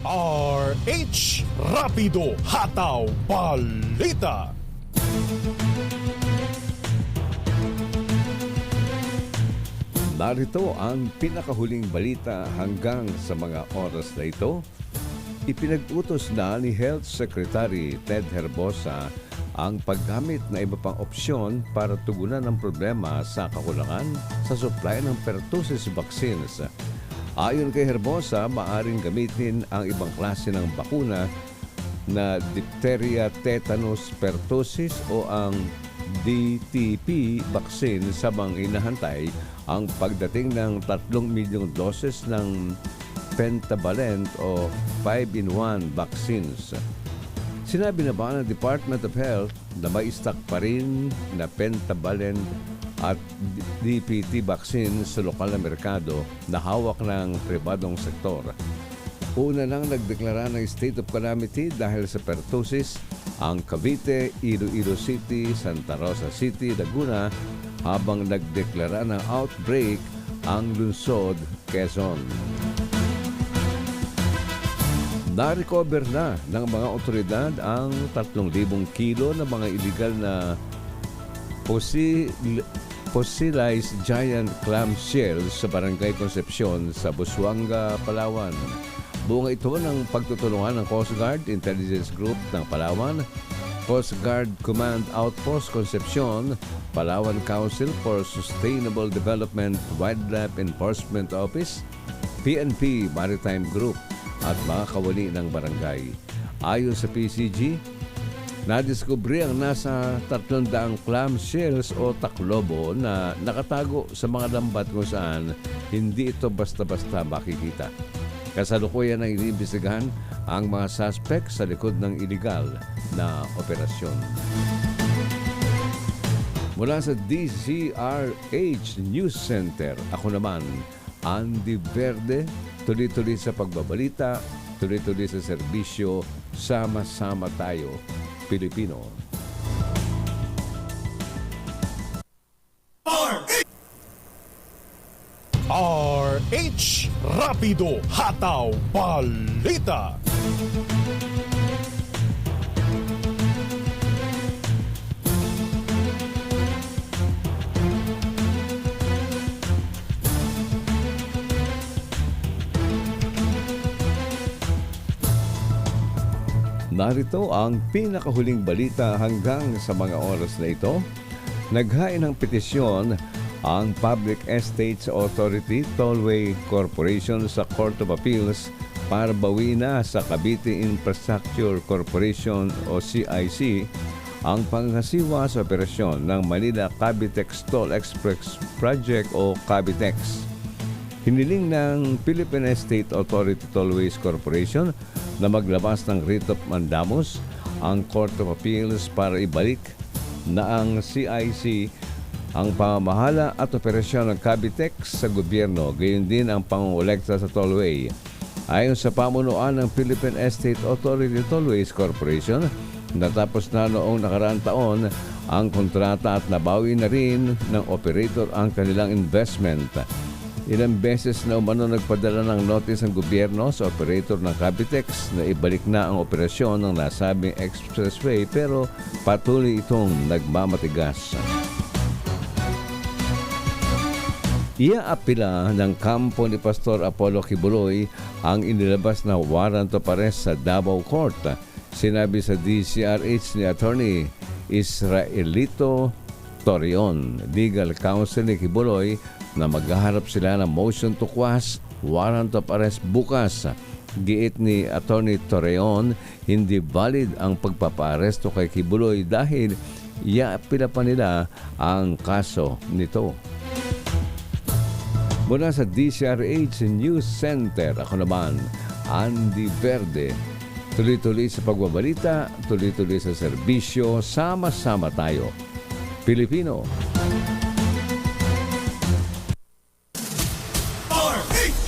RH Rapido Hataw Balita. Narito ang pinakahuling balita hanggang sa mga oras na ito. Ipinag-utos na ni Health Secretary Ted Herbosa ang paggamit na iba pang opsyon para tugunan ang problema sa kakulangan sa supply ng pertussis vaccines. Ayon kay Herbosa, maaring gamitin ang ibang klase ng bakuna na diphtheria, tetanus, pertussis o ang DTP vaccine sabang inahantay ang pagdating ng 3 milyong doses ng pentavalent o 5-in-1 vaccines. Sinabi na ba ng Department of Health na may stock pa rin na pentavalent at DPT vaccine sa lokal na merkado na hawak ng pribadong sektor. Una nang nagdeklara ng state of calamity dahil sa pertussis ang Cavite, Iloilo City, Santa Rosa City, Laguna, habang nagdeklara ng outbreak ang lungsod Quezon. Na-recover na ng mga otoridad ang 3,000 kilo na mga illegal na fossilized giant clam shells sa Barangay Concepcion sa Busuanga, Palawan. Bunga ito ng pagtutulungan ng Coast Guard Intelligence Group ng Palawan, Coast Guard Command Outpost Concepcion, Palawan Council for Sustainable Development Wildlife Enforcement Office, PNP Maritime Group at mga kawali ng barangay. Ayon sa PCG, nadiskubre ang nasa 300 clam shells o taklobo na nakatago sa mga lambat kung saan hindi ito basta-basta makikita. Kasalukuyan na iniimbestigahan ang mga suspect sa likod ng iligal na operasyon. Mula sa DZRH News Center, ako naman, Andy Verde, tuloy-tuloy sa pagbabalita, tuloy-tuloy sa serbisyo, sama-sama tayo, Pilipino. RH Rapido Hataw Balita. Narito ang pinakahuling balita hanggang sa mga oras na ito. Naghain ng petisyon ang Public Estates Authority Tollway Corporation sa Court of Appeals para bawi na sa Cavite Infrastructure Corporation o CIC ang panghasiwa sa operasyon ng Manila Cavitex Toll Express Project o Cavitex. Hiniling ng Philippine State Authority Tollways Corporation na maglabas ng writ of mandamus ang Court of Appeals para ibalik na ang CIC ang pamamahala at operasyon ng Cavitex sa gobyerno, gayon din ang pangungulekta sa tollway. Ayon sa pamunuan ng Philippine State Authority Tollways Corporation, natapos na noong nakaraang taon ang kontrata at nabawi na rin ng operator ang kanilang investment. Ilang beses na umano nagpadala ng notice ang gobyerno sa operator ng Cavitex na ibalik na ang operasyon ng nasabing expressway pero patuloy itong nagmamatigas. Iaapila ng kampo ni Pastor Apollo Kibuloy ang inilabas na warrant of arrest sa Davao Court. Sinabi sa DZRH ni Attorney Israelito Torreon, legal counsel ni Kibuloy, na maghaharap sila ng motion to quash warrant of arrest bukas. Giit ni Attorney Torreon, hindi valid ang pagpapaaresto kay Kibuloy dahil iaapila pa nila ang kaso nito. Mula sa DZRH News Center, ako naman, Andy Verde. Tuloy-tuloy sa pagbabalita, tuloy-tuloy sa serbisyo, sama-sama tayo, Pilipino.